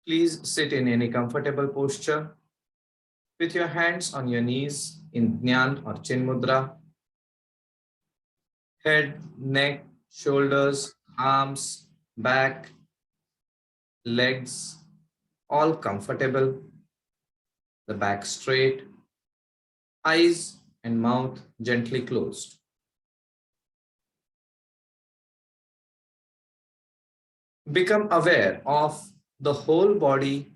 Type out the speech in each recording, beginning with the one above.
Please sit in any comfortable posture with your hands on your knees in Jnana or Chin Mudra. Head, neck, shoulders, arms, back, legs, all comfortable. The back straight, eyes and mouth gently closed. Become aware of the whole body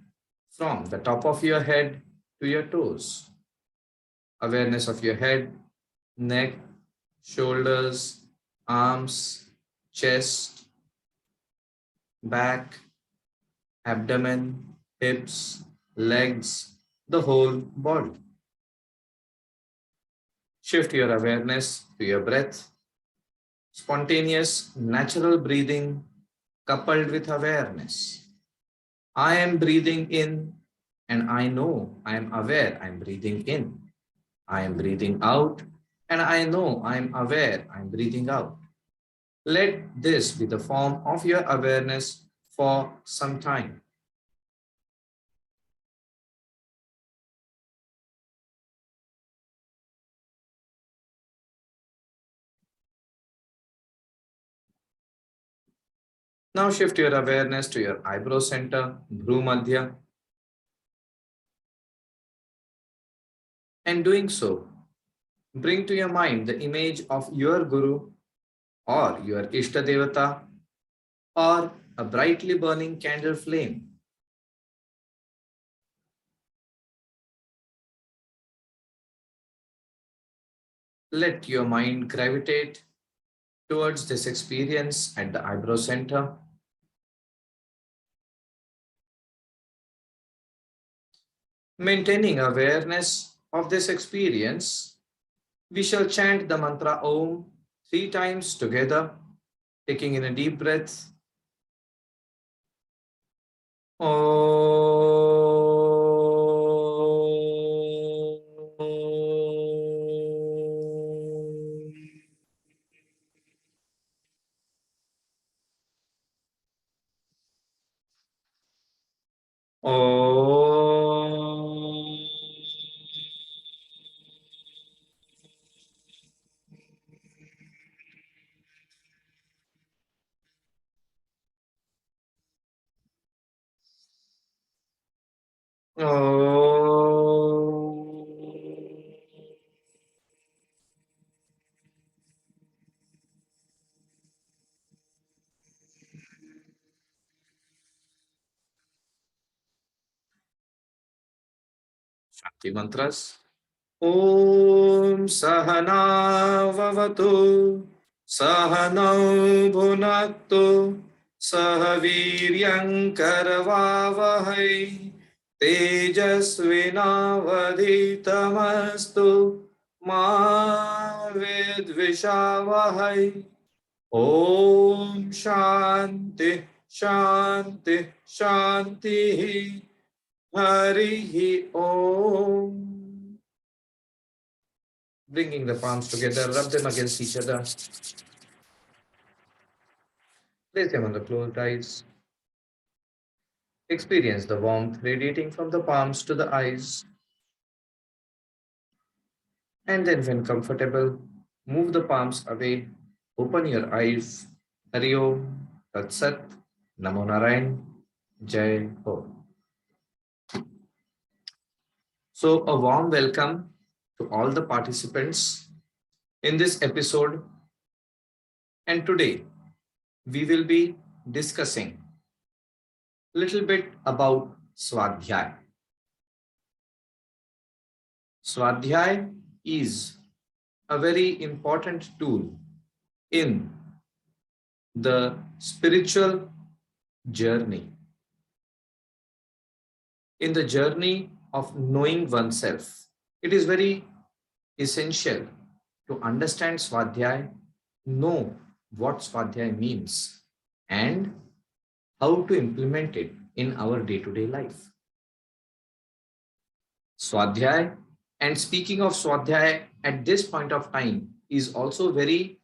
from the top of your head to your toes. Awareness of your head, neck, shoulders, arms, chest, back, abdomen, hips, legs, the whole body. Shift your awareness to your breath. Spontaneous, natural breathing coupled with awareness. I am breathing in and I know I am aware I am breathing in. I am breathing out and I know I am aware I am breathing out. Let this be the form of your awareness for some time. Now shift your awareness to your eyebrow center, Bhru Madhya. And doing so, bring to your mind the image of your Guru or your Ishta Devata or a brightly burning candle flame. Let your mind gravitate towards this experience at the eyebrow center. Maintaining awareness of this experience, we shall chant the mantra Om 3 times together, taking in a deep breath. Shanti mantras. Om Sahana Vavatu Sahanau Bhunaktu Sahaviryam Karavavahai Tejasvinavadhitamastu Ma Vidvishavahai. Om Shanti Shanti Shanti Harihi Om. Bringing the palms together, rub them against each other. Place them on the closed eyes. Experience the warmth radiating from the palms to the eyes. And then, when comfortable, move the palms away. Open your eyes. Hari Om, Tat Sat, Namo Narayan, Jai Ho. So, a warm welcome to all the participants in this episode. And today, we will be discussing a little bit about Swadhyaya. Swadhyaya is a very important tool in the spiritual journey, in the journey of knowing oneself. It is very essential to understand Swadhyaya, know what Swadhyaya means, and how to implement it in our day-to-day life. Swadhyaya, and speaking of Swadhyaya at this point of time, is also very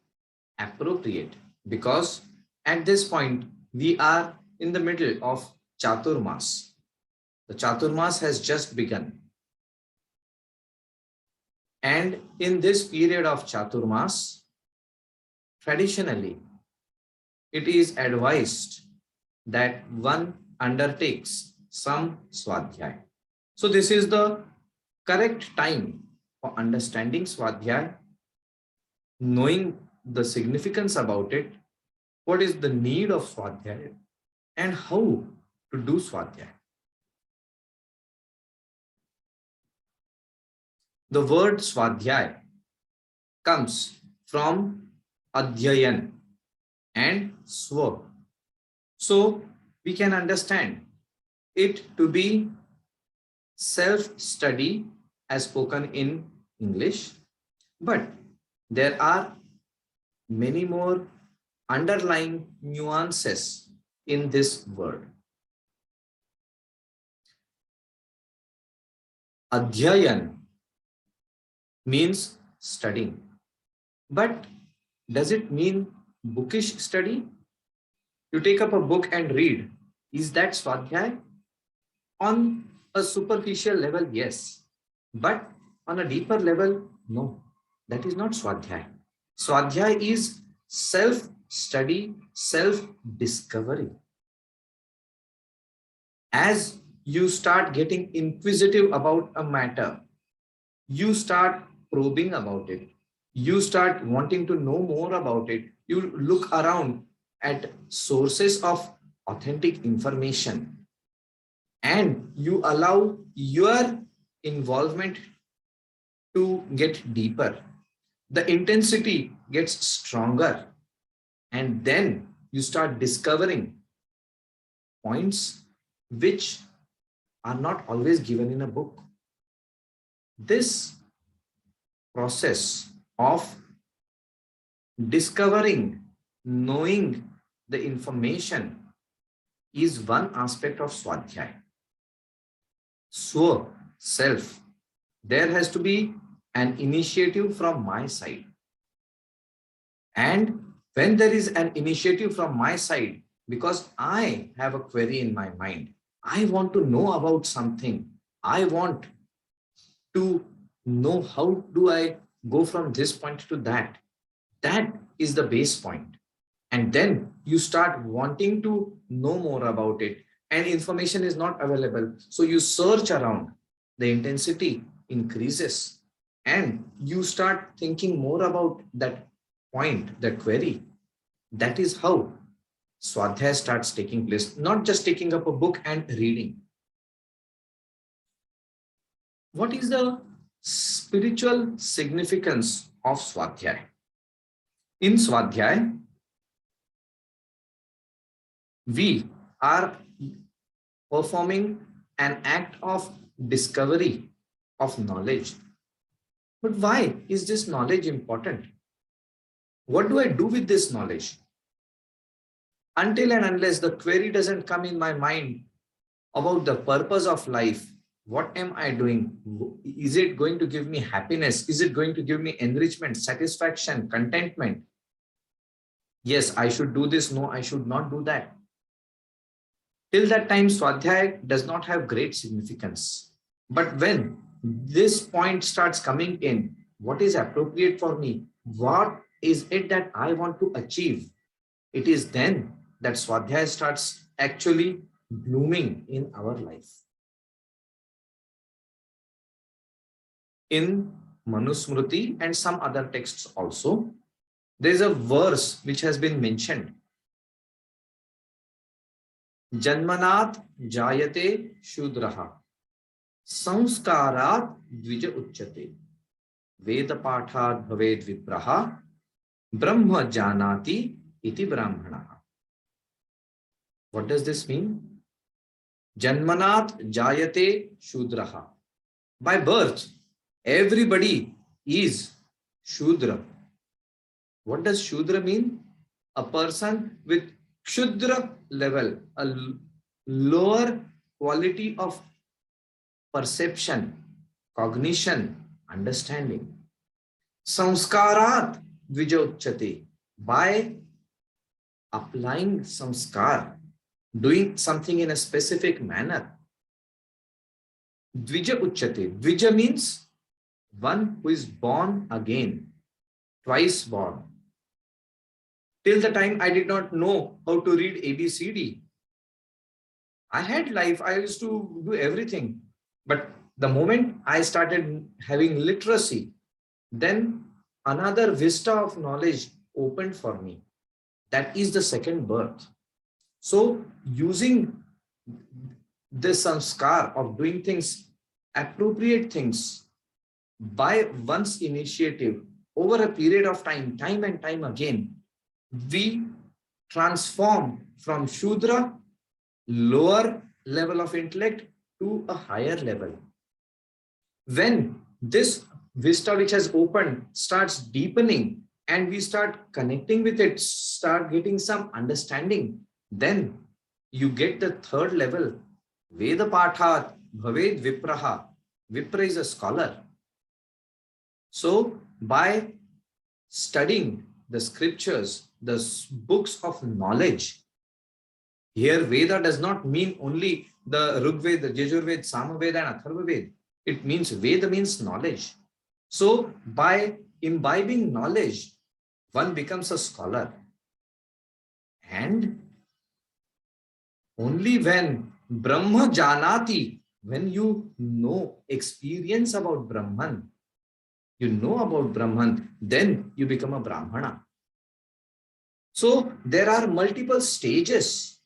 appropriate because at this point we are in the middle of Chaturmas. The Chaturmas has just begun. And in this period of Chaturmas, traditionally, it is advised that one undertakes some Swadhyaya. So this is the correct time for understanding Swadhyaya, knowing the significance about it, what is the need of Swadhyaya, and how to do Swadhyaya. The word Swadhyaya comes from Adhyayan and Swa. So we can understand it to be self-study as spoken in English, but there are many more underlying nuances in this word. Adhyayan means studying, but does it mean bookish study? You take up a book and read. Is that Swadhyaya? On a superficial level, yes. But on a deeper level, no. That is not Swadhyaya. Swadhyaya is self-study, self-discovery. As you start getting inquisitive about a matter, you start probing about it. You start wanting to know more about it. You look around at sources of authentic information and you allow your involvement to get deeper. The intensity gets stronger, and then you start discovering points which are not always given in a book. This process of discovering, knowing the information is one aspect of Swadhyaya. Swa, self. There has to be an initiative from my side. And when there is an initiative from my side, because I have a query in my mind, I want to know about something. I want to know how do I go from this point to that. That is the base point. And then you start wanting to know more about it, and information is not available. So you search around, the intensity increases, and you start thinking more about that point, the query. That is how Swadhyaya starts taking place, not just taking up a book and reading. What is the spiritual significance of Swadhyaya? In Swadhyaya, we are performing an act of discovery of knowledge. But why is this knowledge important? What do I do with this knowledge? Until and unless the query doesn't come in my mind about the purpose of life, what am I doing? Is it going to give me happiness? Is it going to give me enrichment, satisfaction, contentment? Yes, I should do this. No, I should not do that. Till that time, Swadhyaya does not have great significance. But when this point starts coming in, what is appropriate for me? What is it that I want to achieve? It is then that Swadhyaya starts actually blooming in our life. In Manusmriti and some other texts also, there is a verse which has been mentioned. Janmanat jayate shudraha sanskarat dvija uchyate veda pathat bhaved vipraha brahma janati iti brahmana. What does this mean? Janmanat jayate shudraha. By birth, everybody is Shudra. What does Shudra mean? A person with Kshudra level, a lower quality of perception, cognition, understanding. Samskarat dvijauchate. By applying samskar, doing something in a specific manner, Dvija uchyate. Dvija means one who is born again, twice born. Till the time I did not know how to read ABCD. I had life, I used to do everything. But the moment I started having literacy, then another vista of knowledge opened for me. That is the second birth. So using this sanskar of doing things, appropriate things, by one's initiative over a period of time, time and time again, we transform from Shudra, lower level of intellect, to a higher level. When this vista which has opened starts deepening and we start connecting with it, start getting some understanding, then you get the third level. Veda pathat bhaved vipraha. Vipra is a scholar. So by studying the scriptures, the books of knowledge, here Veda does not mean only the Rigveda, the Yajurveda, Samaveda and Atharvaveda. It means Veda means knowledge. So by imbibing knowledge, one becomes a scholar. And only when Brahma Janati, when you know, experience about Brahman, you know about Brahman, then you become a Brahmana. So there are multiple stages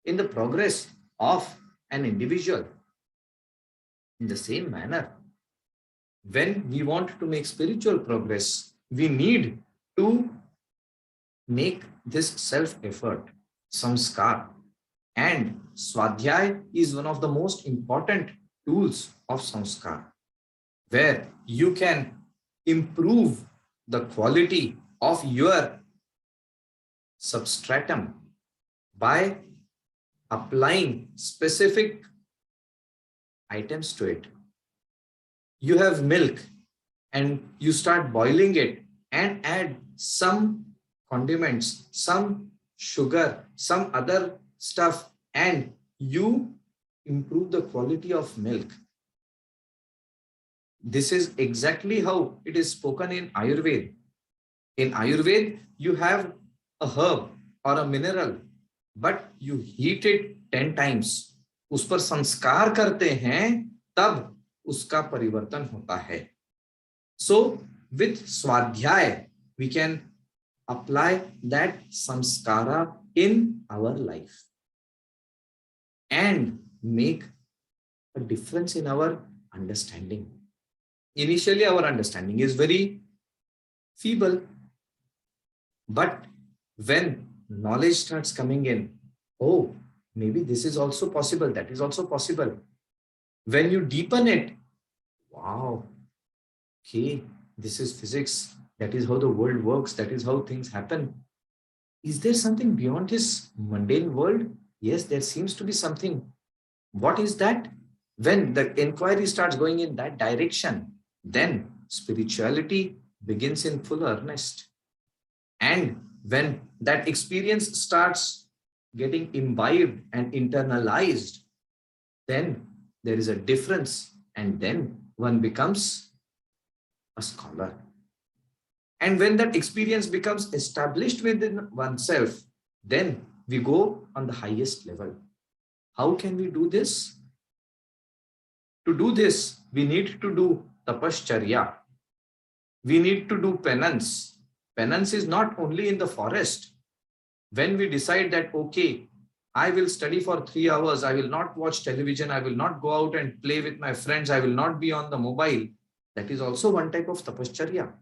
in the progress of an individual. In the same manner, when we want to make spiritual progress, we need to make this self-effort, samskar. And Swadhyaya is one of the most important tools of samskar, where you can improve the quality of your substratum by applying specific items to it. You have milk and you start boiling it and add some condiments, some sugar, some other stuff, and you improve the quality of milk. This is exactly how it is spoken in Ayurveda. In Ayurveda, you have a herb or a mineral, but you heat it 10 times. उस पर संस्कार करते हैं, तब उसका परिवर्तन होता है. So with Swadhyaya, we can apply that samskara in our life and make a difference in our understanding. Initially, our understanding is very feeble, but when knowledge starts coming in, oh, maybe this is also possible, that is also possible. When you deepen it, wow, okay, this is physics, that is how the world works, that is how things happen. Is there something beyond this mundane world? Yes, there seems to be something. What is that? When the inquiry starts going in that direction, then spirituality begins in full earnest. And when that experience starts getting imbibed and internalized, then there is a difference, and then one becomes a scholar. And when that experience becomes established within oneself, then we go on the highest level. How can we do this? To do this, we need to do tapascharya. We need to do penance. Penance is not only in the forest. When we decide that, okay, I will study for 3 hours, I will not watch television, I will not go out and play with my friends, I will not be on the mobile, that is also one type of tapascharya.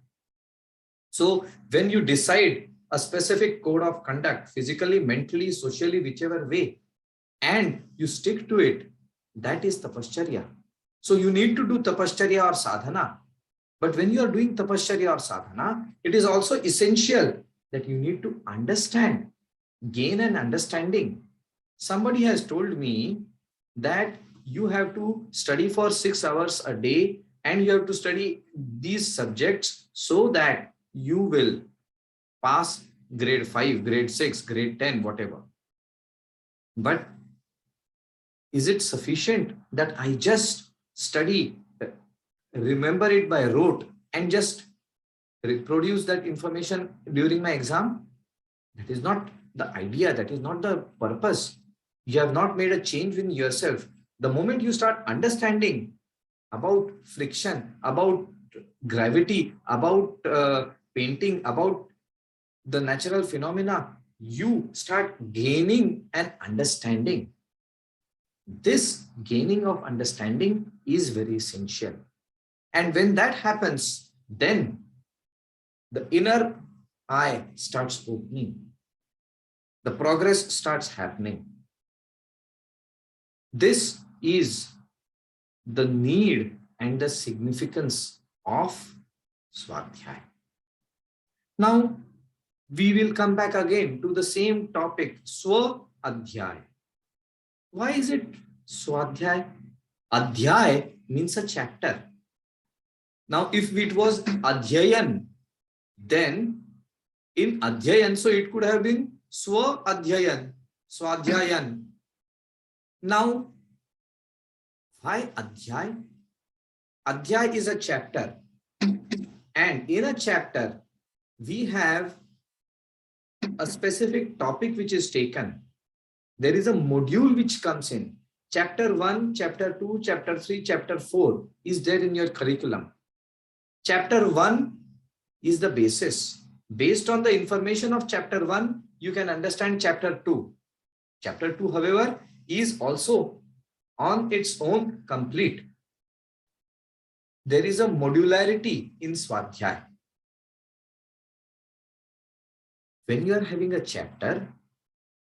So when you decide a specific code of conduct, physically, mentally, socially, whichever way, and you stick to it, that is tapascharya. So you need to do tapascharya or sadhana. But when you are doing tapascharya or sadhana, it is also essential that you need to understand, gain an understanding. Somebody has told me that you have to study for 6 hours a day and you have to study these subjects so that you will pass grade 5, grade 6, grade 10, whatever. But is it sufficient that I just study, remember it by rote, and just reproduce that information during my exam. That is not the idea. That is not the purpose. You have not made a change in yourself. The moment you start understanding about friction, about gravity, about painting, about the natural phenomena, you start gaining an understanding. This gaining of understanding is very essential. And when that happens, then the inner eye starts opening. The progress starts happening. This is the need and the significance of Swadhyaya. Now, we will come back again to the same topic, Swadhyaya. Why is it Swadhyaya? Adhyay means a chapter. Now, if it was Adhyayan, then in Adhyayan, so it could have been Swadhyayan, Swadhyayan. Now, why Adhyay? Adhyay is a chapter. And in a chapter, we have a specific topic which is taken. There is a module which comes in. Chapter 1, Chapter 2, Chapter 3, Chapter 4 is there in your curriculum. Chapter 1 is the basis. Based on the information of Chapter 1, you can understand Chapter 2. Chapter 2, however, is also on its own complete. There is a modularity in Swadhyaya. When you are having a chapter,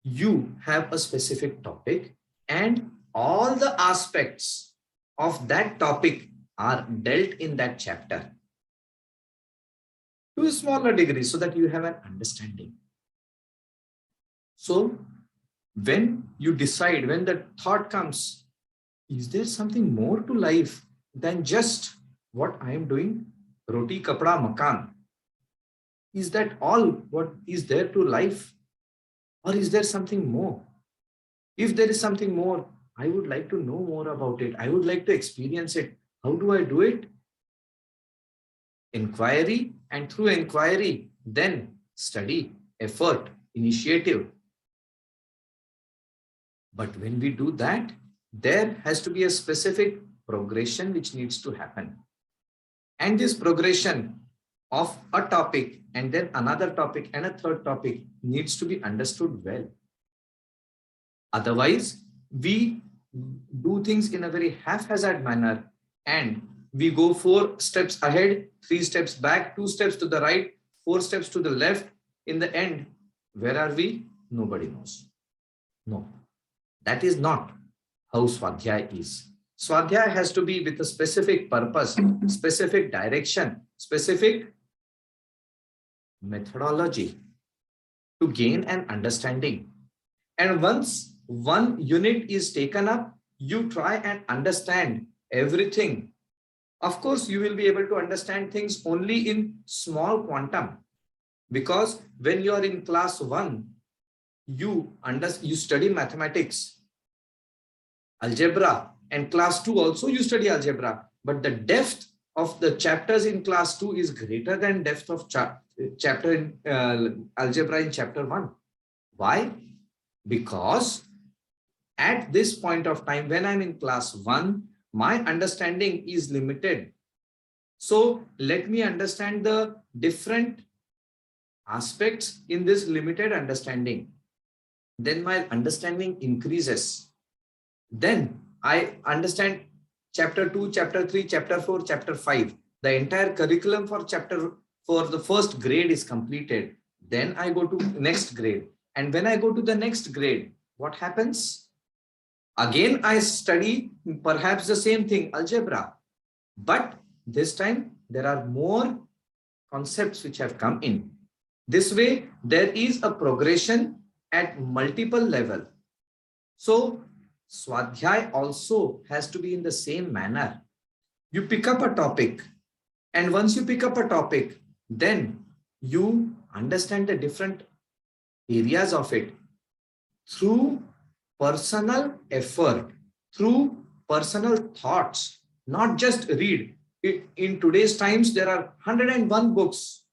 you have a specific topic and all the aspects of that topic are dealt in that chapter to a smaller degree so that you have an understanding. So when you decide, when the thought comes, is there something more to life than just what I am doing? Roti, kapda, makan. Is that all what is there to life? Or is there something more? If there is something more, I would like to know more about it. I would like to experience it. How do I do it? Inquiry, and through inquiry, then study, effort, initiative. But when we do that, there has to be a specific progression which needs to happen. And this progression of a topic and then another topic and a third topic needs to be understood well. Otherwise, we do things in a very haphazard manner and we go 4 steps ahead, 3 steps back, 2 steps to the right, 4 steps to the left. In the end, where are we? Nobody knows. No, that is not how Swadhyaya is. Swadhyaya has to be with a specific purpose, specific direction, specific methodology to gain an understanding. And once one unit is taken up, you try and understand everything. Of course, you will be able to understand things only in small quantum, because when you are in class 1, you study mathematics, algebra, and class 2 also you study algebra, but the depth of the chapters in class 2 is greater than depth of chapter in algebra in chapter 1. Why? Because at this point of time, when I'm in class 1, my understanding is limited. So let me understand the different aspects in this limited understanding. Then my understanding increases. Then I understand chapter 2, chapter 3, chapter 4, chapter 5. The entire curriculum for the first grade is completed. Then I go to next grade. And when I go to the next grade, what happens? Again, I study perhaps the same thing, algebra. But this time there are more concepts which have come in. This way, there is a progression at multiple levels. So Swadhyaya also has to be in the same manner. You pick up a topic, and once you pick up a topic, then you understand the different areas of it through personal effort, through personal thoughts, not just read. In today's times, there are 101 books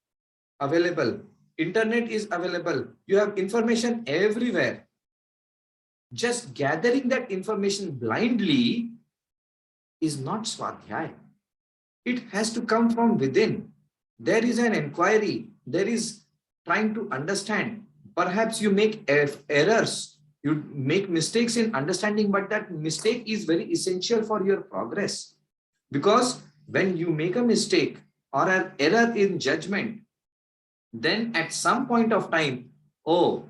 available. Internet is available. You have information everywhere. Just gathering that information blindly is not Swadhyaya. It has to come from within. There is an inquiry. There is trying to understand. Perhaps you make errors. You make mistakes in understanding, but that mistake is very essential for your progress. Because when you make a mistake or an error in judgment, then at some point of time, oh,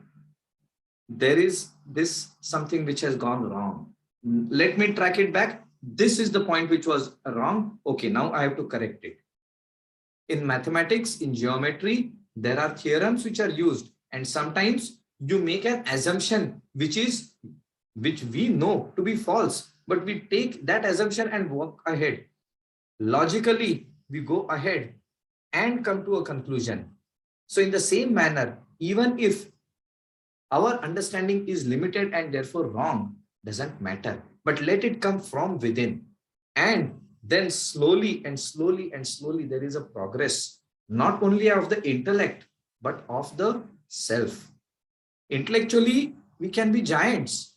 there is this something which has gone wrong. Let me track it back. This is the point which was wrong. Okay, now I have to correct it. In mathematics, in geometry, there are theorems which are used, and sometimes you make an assumption which we know to be false, but we take that assumption and walk ahead. Logically, we go ahead and come to a conclusion. So in the same manner, even if our understanding is limited and therefore wrong, doesn't matter, but let it come from within. And then slowly and slowly and slowly, there is a progress, not only of the intellect, but of the self. Intellectually, we can be giants,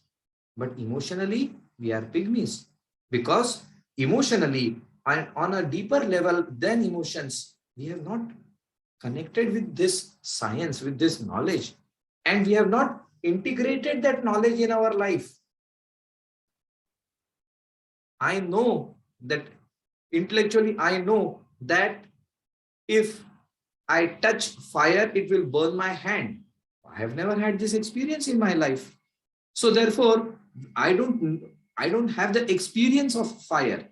but emotionally, we are pygmies. Because emotionally, and on a deeper level than emotions, we have not connected with this science, with this knowledge, and we have not integrated that knowledge in our life. I know that intellectually, I know that if I touch fire, it will burn my hand. I have never had this experience in my life. So therefore, I don't have the experience of fire.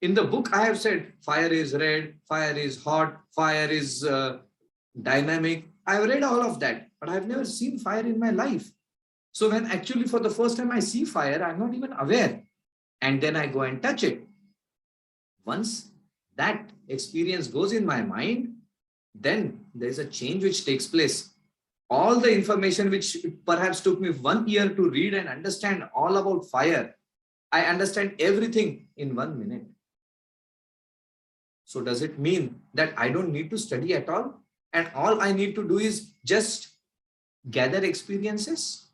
In the book, I have said fire is red, fire is hot, fire is dynamic. I have read all of that, but I have never seen fire in my life. So when actually for the first time I see fire, I'm not even aware. And then I go and touch it. Once that experience goes in my mind, then there's a change which takes place. All the information which perhaps took me 1 year to read and understand all about fire, I understand everything in 1 minute. So does it mean that I don't need to study at all? And all I need to do is just gather experiences?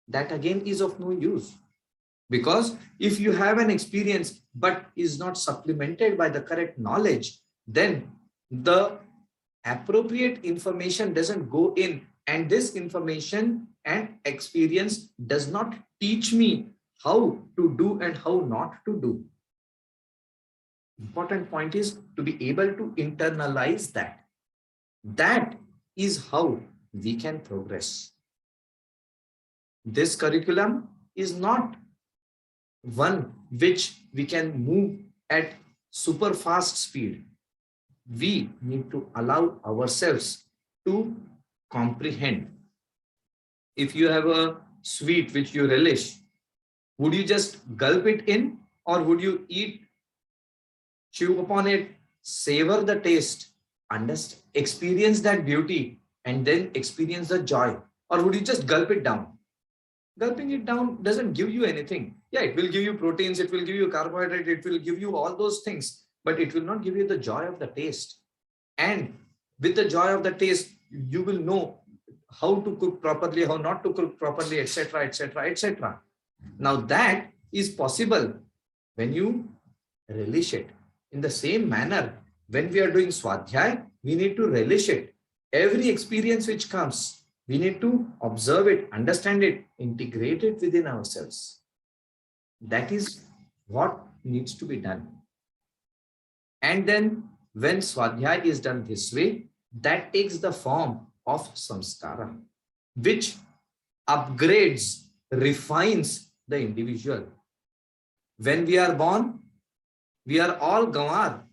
That again is of no use. Because if you have an experience but is not supplemented by the correct knowledge, then the appropriate information doesn't go in, and this information and experience does not teach me how to do and how not to do. Important point is to be able to internalize that. That is how we can progress. This curriculum is not one which we can move at super fast speed. We need to allow ourselves to comprehend. If you have a sweet which you relish, would you just gulp it in, or would you eat, chew upon it, savor the taste, understand, experience that beauty, and then experience the joy? Or would you just gulp it down? Gulping it down doesn't give you anything. Yeah, it will give you proteins, it will give you carbohydrate, it will give you all those things, but it will not give you the joy of the taste. And with the joy of the taste, you will know how to cook properly, how not to cook properly, etc., etc., etc. Now that is possible when you relish it. In the same manner, when we are doing Swadhyaya, we need to relish it. Every experience which comes, we need to observe it, understand it, integrate it within ourselves. That is what needs to be done. And then when Swadhyaya is done this way, that takes the form of samskara, which upgrades, refines the individual. When we are born, we are all gawar.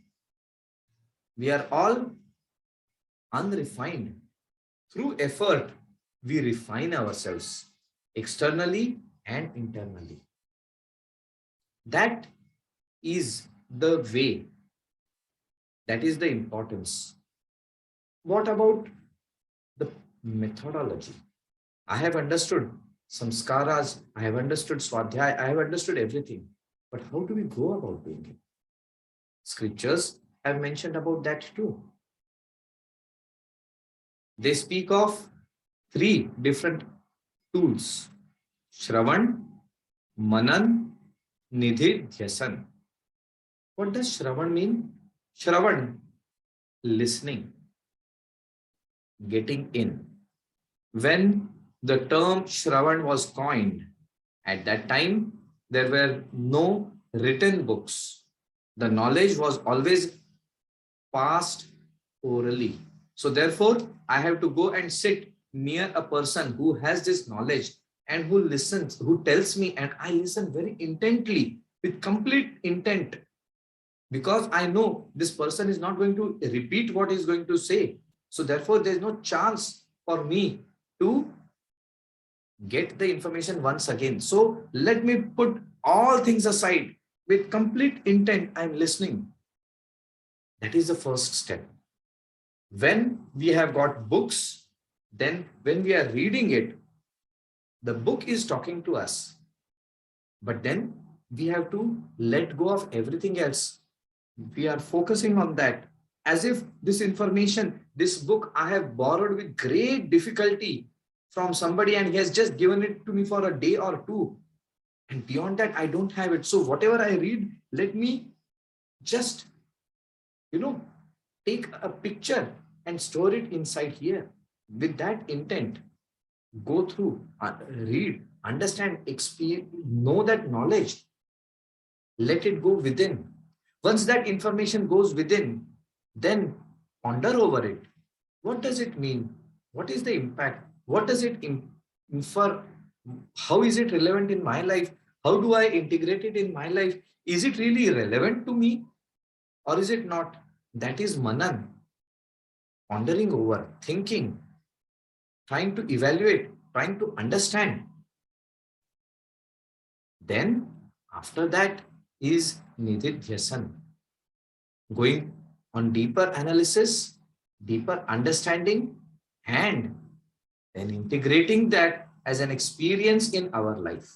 We are all unrefined. Through effort, we refine ourselves externally and internally. That is the way. That is the importance. What about the methodology? I have understood samskaras, I have understood Swadhyaya, I have understood everything. But how do we go about doing it? Scriptures have mentioned about that too. They speak of three different tools: Shravan, Manan, Nididhyasan. What does Shravan mean? Shravan, listening, getting in. When the term Shravan was coined, at that time, there were no written books. The knowledge was always passed orally. So therefore, I have to go and sit near a person who has this knowledge and who listens, who tells me, and I listen very intently with complete intent, because I know this person is not going to repeat what he's going to say. So therefore, there's no chance for me to get the information once again. So let me put all things aside. With complete intent, I'm listening. That is the first step. When we have got books, then when we are reading it, the book is talking to us. But then we have to let go of everything else. We are focusing on that as if this information, this book, I have borrowed with great difficulty from somebody and he has just given it to me for a day or two. And beyond that, I don't have it. So whatever I read, let me just, take a picture and store it inside here. With that intent, go through, read, understand, experience, know that knowledge, let it go within. Once that information goes within, then ponder over it. What does it mean? What is the impact? What does it infer? How is it relevant in my life? How do I integrate it in my life? Is it really relevant to me or is it not? That is manan, pondering over, thinking, trying to evaluate, trying to understand. Then after that is nididhyasan, going on deeper analysis, deeper understanding, and then integrating that as an experience in our life.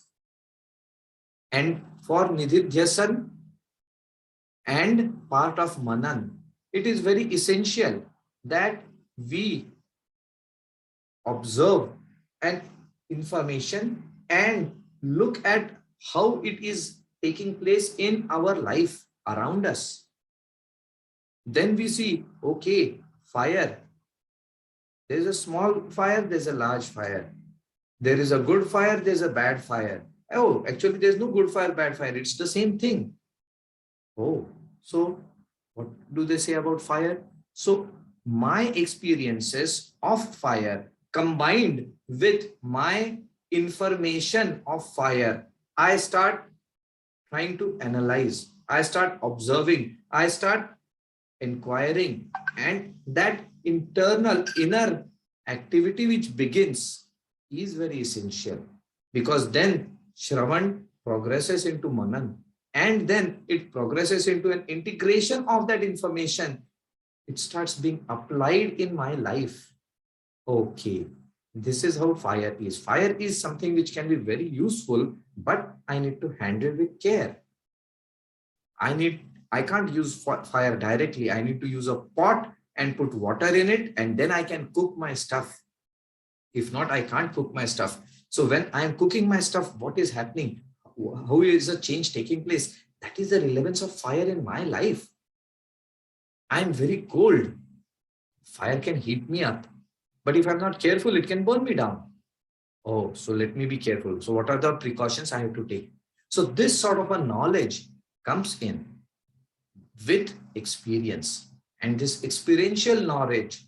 And for nididhyasan and part of manan, it is very essential that we observe an information and look at how it is taking place in our life around us. Then we see, okay, fire. There's a small fire, there's a large fire. There is a good fire, there's a bad fire. Oh, actually, there's no good fire, bad fire. It's the same thing. Oh, so what do they say about fire? So my experiences of fire combined with my information of fire, I start trying to analyze, I start observing, I start inquiring, and that internal inner activity which begins is very essential, because then Shravan progresses into Manan and then it progresses into an integration of that information. It starts being applied in my life. Okay, this is how fire is. Fire is something which can be very useful, but I need to handle with care. I can't use fire directly. I need to use a pot and put water in it, and then I can cook my stuff. If not, I can't cook my stuff. So when I am cooking my stuff, what is happening? How is a change taking place? That is the relevance of fire in my life. I am very cold. Fire can heat me up. But if I'm not careful, it can burn me down. Oh, so let me be careful. So what are the precautions I have to take? So this sort of a knowledge comes in with experience. And this experiential knowledge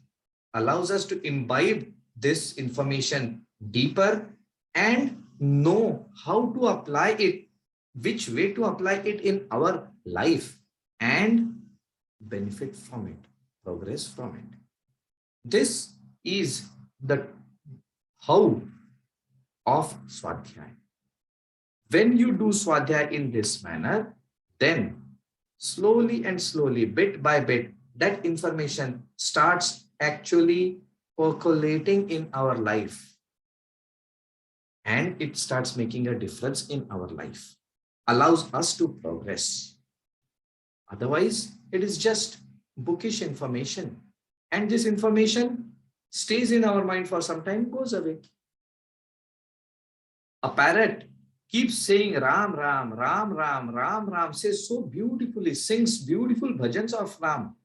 allows us to imbibe this information deeper and know how to apply it, which way to apply it in our life and benefit from it, progress from it. This is the how of Swadhyaya. When you do Swadhyaya in this manner, then slowly and slowly, bit by bit, that information starts actually percolating in our life. And it starts making a difference in our life, allows us to progress. Otherwise, it is just bookish information. And this information stays in our mind for some time, goes away. A parrot keeps saying Ram, Ram, Ram, Ram, Ram, Ram, says so beautifully, sings beautiful bhajans of Ram.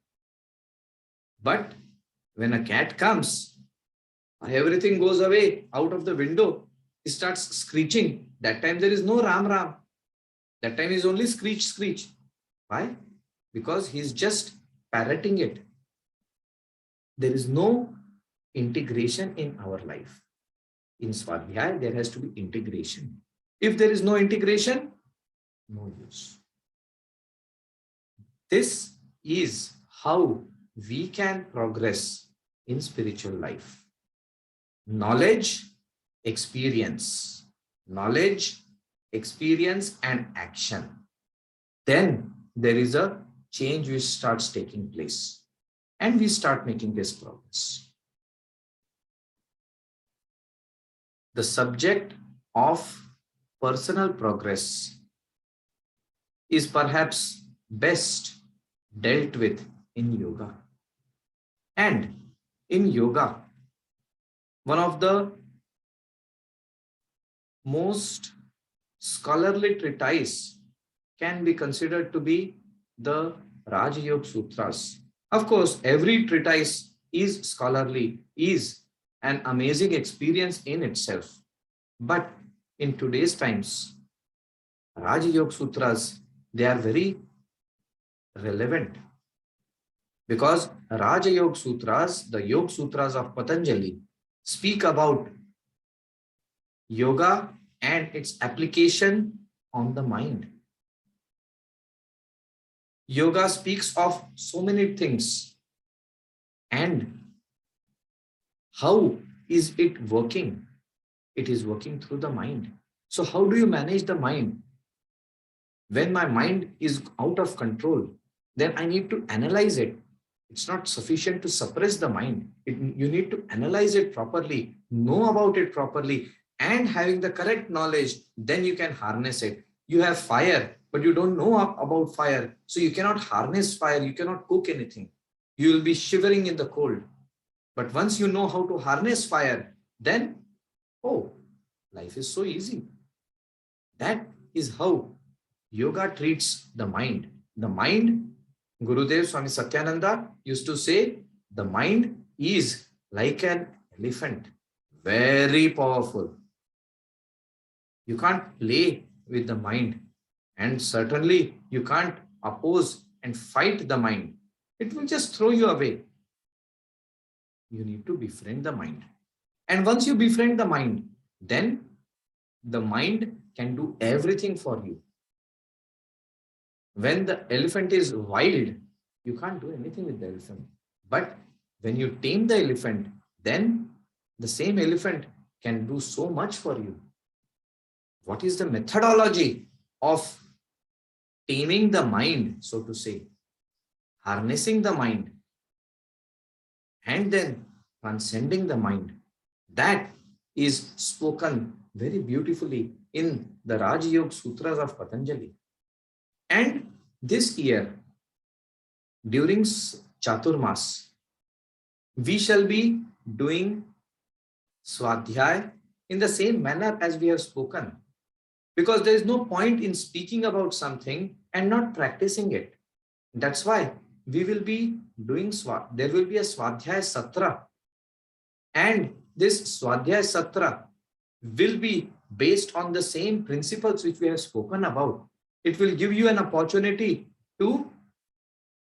But when a cat comes, everything goes away out of the window. He starts screeching. That time there is no Ram, Ram. That time is only screech, screech. Why? Because he's just parroting it. There is no integration in our life. In Swadhyaya, there has to be integration. If there is no integration, no use. This is how we can progress in spiritual life. Knowledge, experience. Knowledge, experience, and action. Then there is a change which starts taking place. And we start making this progress. The subject of personal progress is perhaps best dealt with in yoga. And in yoga, one of the most scholarly treatise can be considered to be the Raja Yoga Sutras. Of course, every treatise is scholarly, is an amazing experience in itself. But in today's times, Raja Yoga Sutras, they are very relevant. Because Raja Yoga Sutras, the Yoga Sutras of Patanjali, speak about yoga and its application on the mind. Yoga speaks of so many things. And how is it working? It is working through the mind. So how do you manage the mind? When my mind is out of control, then I need to analyze it. It's not sufficient to suppress the mind. You need to analyze it properly, know about it properly, and having the correct knowledge, then you can harness it. You have fire, but you don't know about fire. So you cannot harness fire. You cannot cook anything. You will be shivering in the cold. But once you know how to harness fire, then, oh, life is so easy. That is how yoga treats the mind. The mind, Gurudev Swami Satyananda used to say, the mind is like an elephant, very powerful. You can't play with the mind, and certainly you can't oppose and fight the mind. It will just throw you away. You need to befriend the mind. And once you befriend the mind, then the mind can do everything for you. When the elephant is wild, you can't do anything with the elephant. But when you tame the elephant, then the same elephant can do so much for you. What is the methodology of taming the mind, so to say? Harnessing the mind and then transcending the mind. That is spoken very beautifully in the Raja Yoga Sutras of Patanjali. And this year, during Chaturmas, we shall be doing Swadhyaya in the same manner as we have spoken. Because there is no point in speaking about something and not practicing it. That's why we will be doing there will be a Swadhyaya Satra. And this Swadhyaya Satra will be based on the same principles which we have spoken about. It will give you an opportunity to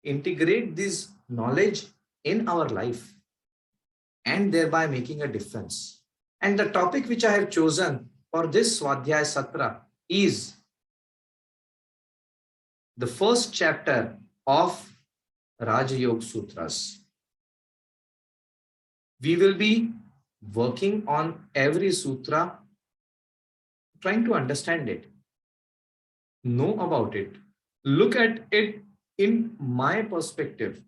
integrate this knowledge in our life and thereby making a difference. And the topic which I have chosen for this Swadhyaya Satra is the first chapter of Raja Yoga Sutras. We will be working on every sutra, trying to understand it, know about it, look at it in my perspective,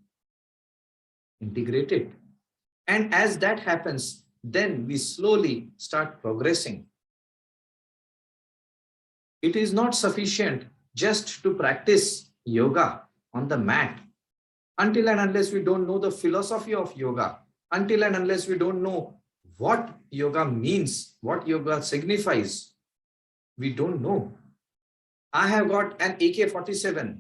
integrate it. And as that happens, then we slowly start progressing. It is not sufficient just to practice yoga on the mat, until and unless we don't know the philosophy of yoga, until and unless we don't know what yoga means, what yoga signifies, we don't know. I have got an AK-47,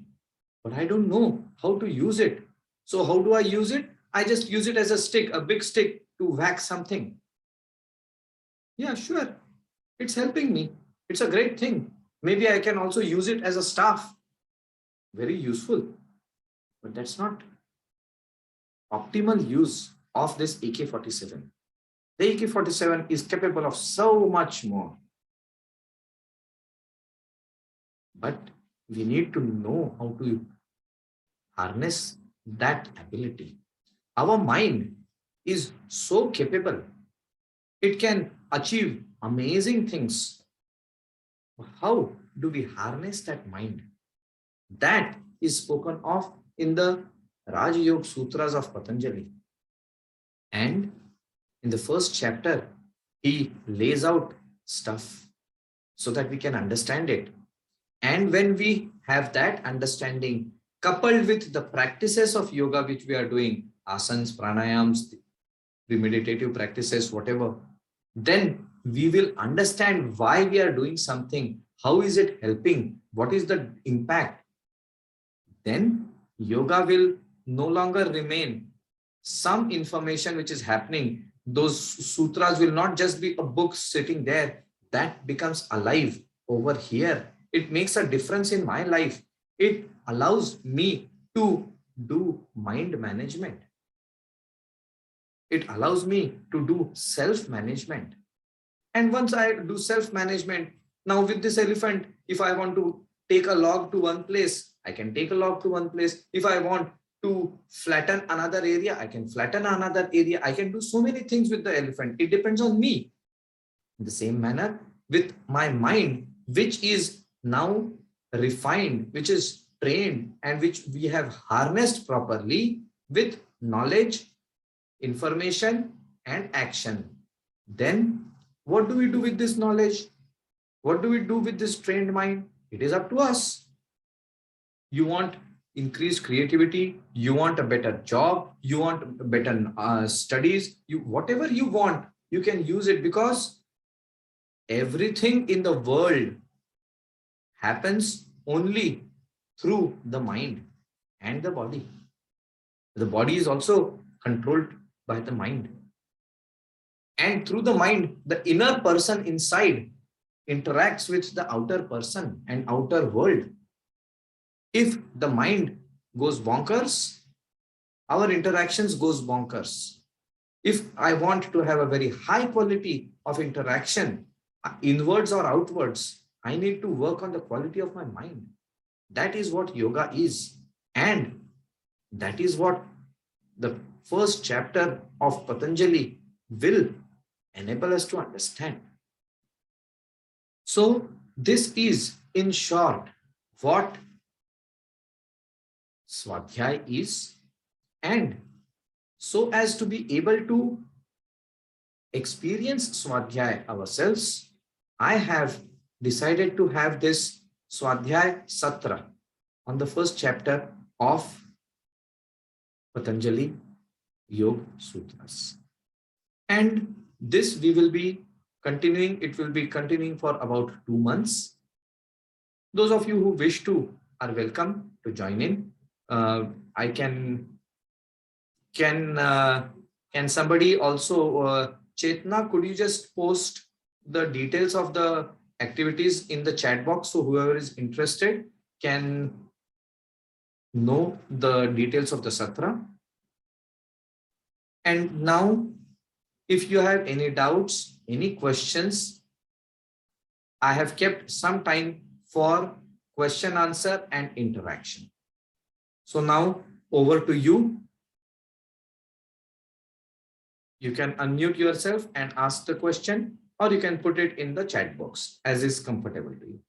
but I don't know how to use it. So how do I use it? I just use it as a stick, a big stick to whack something. Yeah, sure. It's helping me. It's a great thing. Maybe I can also use it as a staff. Very useful. But that's not optimal use of this AK-47. The AK-47 is capable of so much more. But we need to know how to harness that ability. Our mind is so capable. It can achieve amazing things. How do we harness that mind? That is spoken of in the Raja Yoga Sutras of Patanjali. And in the first chapter, he lays out stuff so that we can understand it. And when we have that understanding, coupled with the practices of yoga which we are doing, asanas, pranayams, the meditative practices, whatever, then we will understand why we are doing something, how is it helping, what is the impact. Then yoga will no longer remain some information which is happening. Those sutras will not just be a book sitting there. That becomes alive over here. It makes a difference in my life. It allows me to do mind management. It allows me to do self-management. And once I do self-management, now with this elephant, if I want to take a log to one place, I can take a log to one place. If I want to flatten another area, I can flatten another area. I can do so many things with the elephant. It depends on me. In the same manner, with my mind, which is now refined, which is trained, and which we have harnessed properly with knowledge, information, and action. Then what do we do with this knowledge? What do we do with this trained mind? It is up to us. You want increased creativity, you want a better job, you want better studies, you whatever you want, you can use it, because everything in the world happens only through the mind and the body. The body is also controlled by the mind. And through the mind, the inner person inside interacts with the outer person and outer world. If the mind goes bonkers, our interactions goes bonkers. If I want to have a very high quality of interaction, inwards or outwards, I need to work on the quality of my mind. That is what yoga is. And that is what the first chapter of Patanjali will enable us to understand. So this is, in short, what Swadhyaya is. And so as to be able to experience Swadhyaya ourselves, I have decided to have this Swadhyaya Satra on the first chapter of Patanjali Yoga Sutras. And this we will be continuing. It will be continuing for about 2 months. Those of you who wish to are welcome to join in. I can somebody also, Chetna, could you just post the details of the activities in the chat box, so whoever is interested can know the details of the Satra. And now, if you have any doubts, any questions, I have kept some time for question, answer, and interaction. So now over to you. You can unmute yourself and ask the question, or you can put it in the chat box as is comfortable to you.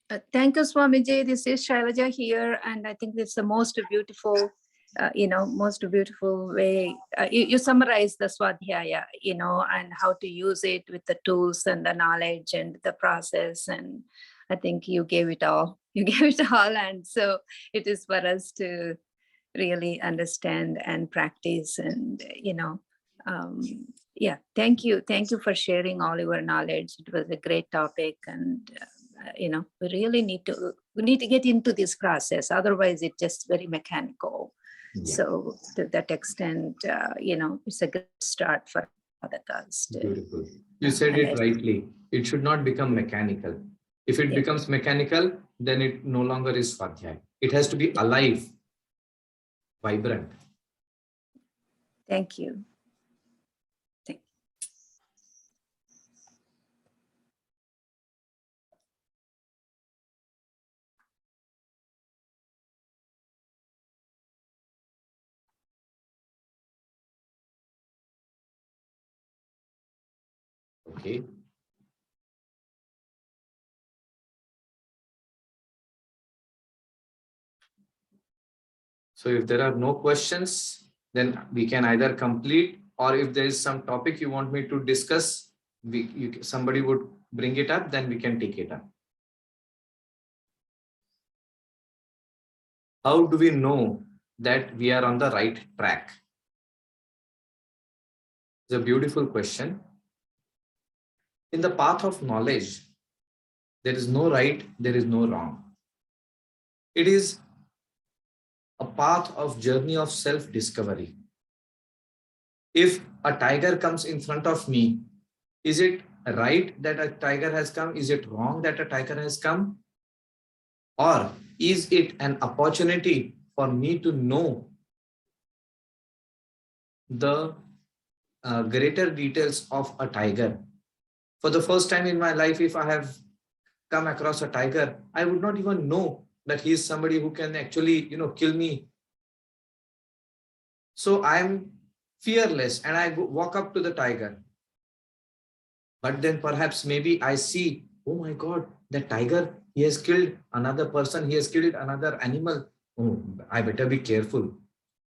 Thank you, Swamiji. This is Shailaja here, and I think it's the most beautiful, most beautiful way. You summarize the Swadhyaya, and how to use it with the tools and the knowledge and the process. And I think you gave it all. You gave it all, and so it is for us to really understand and practice. And yeah, thank you for sharing all your knowledge. It was a great topic, and we really need to get into this process, otherwise it's just very mechanical. So to that extent, it's a good start for us. Beautiful. You said it rightly. It should not become mechanical. If it becomes mechanical, then it no longer is Swadhyaya. It has to be alive, vibrant. Thank you. Okay. So if there are no questions, then we can either complete, or if there is some topic you want me to discuss, somebody would bring it up, then we can take it up. How do we know that we are on the right track? It's a beautiful question. In the path of knowledge, there is no right, there is no wrong. It is a path of journey of self-discovery. If a tiger comes in front of me, is it right that a tiger has come? Is it wrong that a tiger has come? Or is it an opportunity for me to know the greater details of a tiger? For the first time in my life, if I have come across a tiger, I would not even know that he is somebody who can actually, kill me. So I'm fearless and I walk up to the tiger. But then perhaps maybe I see, oh my God, the tiger, he has killed another person, he has killed another animal. Oh, I better be careful.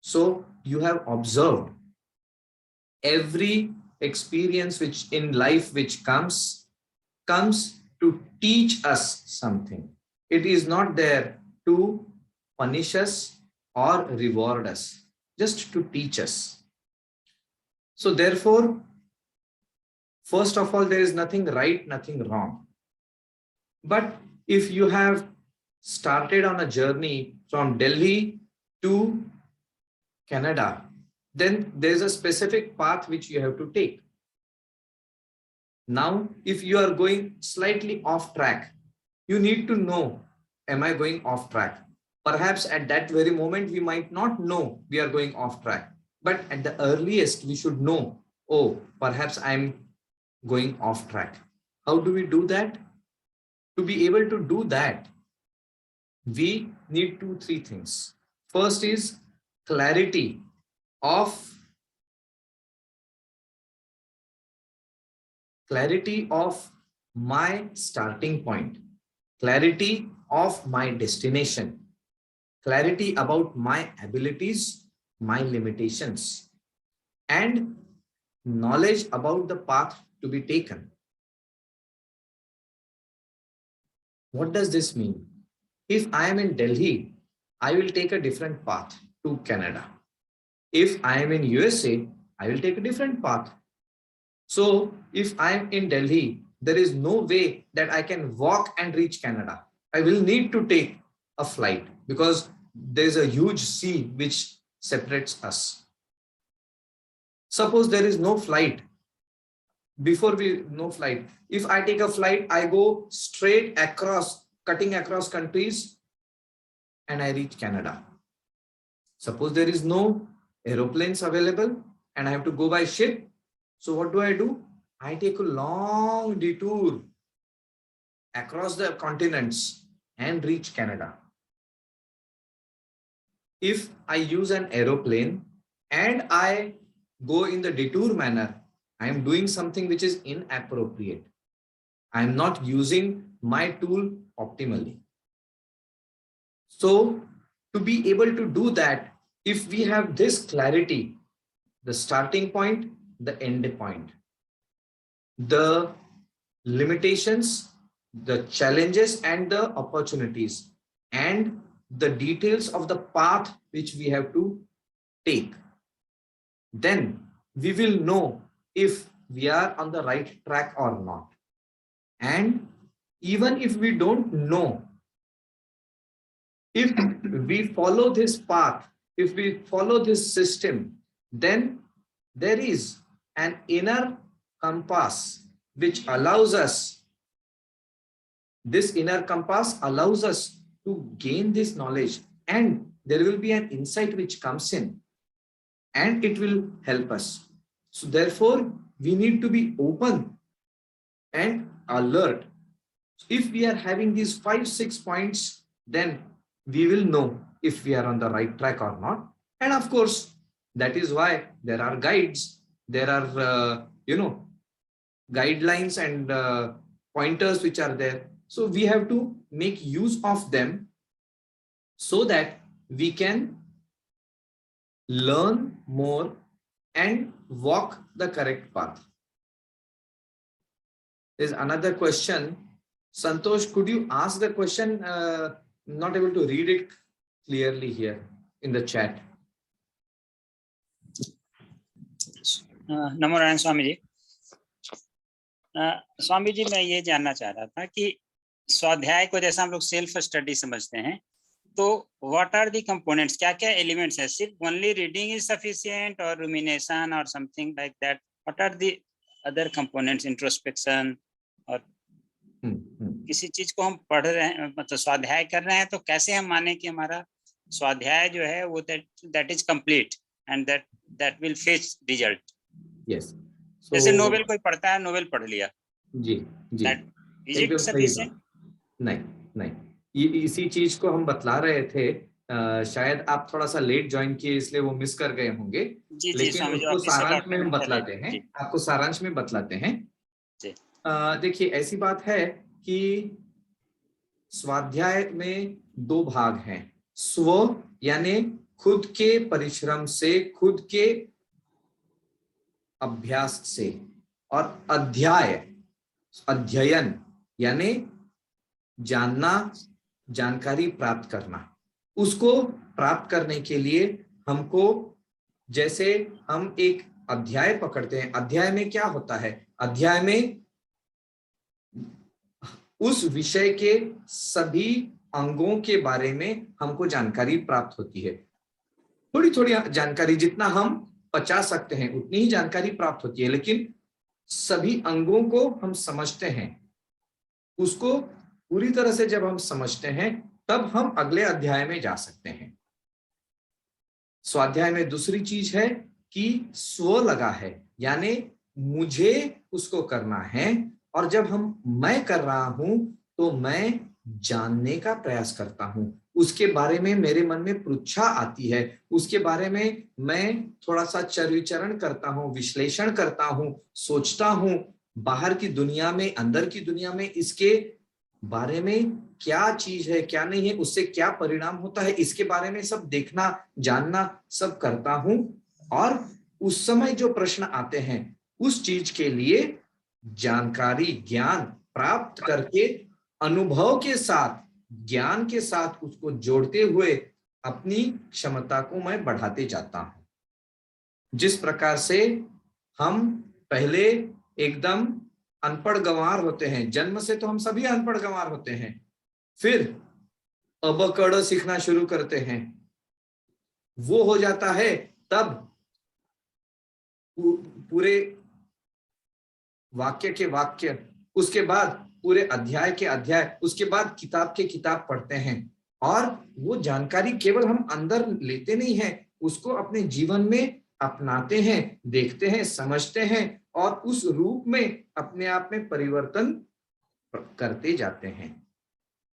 So you have observed every experience which in life which comes to teach us something. It is not there to punish us or reward us, just to teach us. So therefore, first of all, there is nothing right, nothing wrong. But if you have started on a journey from Delhi to Canada, then there's a specific path which you have to take. Now, if you are going slightly off track, you need to know, am I going off track? Perhaps at that very moment, we might not know we are going off track. But at the earliest, we should know, oh, perhaps I'm going off track. How do we do that? To be able to do that, we need 2-3 things. First is clarity of my starting point, clarity of my destination, clarity about my abilities, my limitations, and knowledge about the path to be taken. What does this mean? If I am in Delhi, I will take a different path to Canada. If I am in USA, I will take a different path. So if I am in Delhi, there is no way that I can walk and reach Canada. I will need to take a flight because there is a huge sea which separates us. Suppose there is no flight. No flight. If I take a flight, I go straight across, cutting across countries, and I reach Canada. Suppose there is no aeroplanes available and I have to go by ship. So what do? I take a long detour across the continents and reach Canada. If I use an aeroplane and I go in the detour manner, I am doing something which is inappropriate. I am not using my tool optimally. So to be able to do that, if we have this clarity, the starting point, the end point, the limitations, the challenges and the opportunities, and the details of the path which we have to take, then we will know if we are on the right track or not. And even if we don't know, if we follow this path, if we follow this system, then there is an inner compass which allows us, this inner compass allows us to gain this knowledge, and there will be an insight which comes in and it will help us. So therefore, we need to be open and alert. If we are having these 5-6 points, then we will know if we are on the right track or not. And of course, that is why there are guides, there are, guidelines and pointers which are there. So we have to make use of them so that we can learn more and walk the correct path. There's another question. Santosh, could you ask the question? Not able to read it clearly here in the chat. नमो नारायण स्वामी जी। स्वामी जी, मैं ये जानना चाह रहा था कि स्वाध्याय को जैसा हम लोग सेल्फ स्टडी समझते हैं, तो व्हाट आर दी कंपोनेंट्स, क्या क्या एलिमेंट्स है? सिर्फ ओनली रीडिंग इज सफिशिएंट और रुमिनेशन और something like that? What are the other components, introspection? और किसी चीज को हम पढ़ रहे हैं, मतलब स्वाध्याय कर रहे हैं, तो कैसे हम माने कि हमारा स्वाध्याय जो है वो that is complete and that will fetch result? Yes, जैसे नोवेल कोई पढ़ता है, नोवेल पढ़ लिया जी जी, इज इट सफिशिएंट? नहीं नहीं, इसी चीज को हम बतला रहे थे। शायद आप थोड़ा सा लेट ज्वाइन किए इसलिए वो मिस कर गए होंगे। जी, लेकिन उसको सारांश में हम बतलाते हैं, आपको सारांश में बतलाते हैं। देखिए, ऐसी बात है कि स्वाध्याय में 2 भाग हैं। स्व यानी खुद के परिश्रम से, खुद के अभ्यास से, और अध्याय, अध्ययन यानी जानना, जानकारी प्राप्त करना। उसको प्राप्त करने के लिए हमको, जैसे हम एक अध्याय पकड़ते हैं, अध्याय में क्या होता है? अध्याय में उस विषय के सभी अंगों के बारे में हमको जानकारी प्राप्त होती है। थोड़ी थोड़ी जानकारी, जितना हम पचा सकते हैं उतनी ही जानकारी प्राप्त होती है, लेकिन सभी अंगों को हम समझते हैं। उसको पूरी तरह से जब हम समझते हैं, तब हम अगले अध्याय में जा सकते हैं। स्वाध्याय में दूसरी चीज है कि स्व लगा है, यानी मुझे उसको करना है, और जब मैं कर रहा हूं तो मैं जानने का प्रयास करता हूं, उसके बारे में मेरे मन में पृच्छा आती है, उसके बारे में मैं थोड़ा सा चरविचरण करता हूं, विश्लेषण करता हूं, सोचता हूं, बाहर की दुनिया में, अंदर की दुनिया में इसके बारे में क्या चीज है, क्या नहीं है, उससे क्या परिणाम होता है, इसके बारे में सब देखना, जानना सब करता हूं। और उस समय जो प्रश्न आते हैं, उस चीज के लिए जानकारी, ज्ञान प्राप्त करके, अनुभव के साथ, ज्ञान के साथ उसको जोड़ते हुए अपनी क्षमता को मैं बढ़ाते जाता हूं। जिस प्रकार से हम पहले एकदम अनपढ़ गंवार होते हैं, जन्म से तो हम सभी अनपढ़ गंवार होते हैं, फिर अबकड़ सीखना शुरू करते हैं, वो हो जाता है, तब पूरे वाक्य के वाक्य, उसके बाद पूरे अध्याय के अध्याय, उसके बाद किताब के किताब पढ़ते हैं, और वो जानकारी केवल हम अंदर लेते नहीं हैं, उसको अपने जीवन में अपनाते हैं, देखते हैं, समझते हैं, और उस रूप में अपने आप में परिवर्तन करते जाते हैं।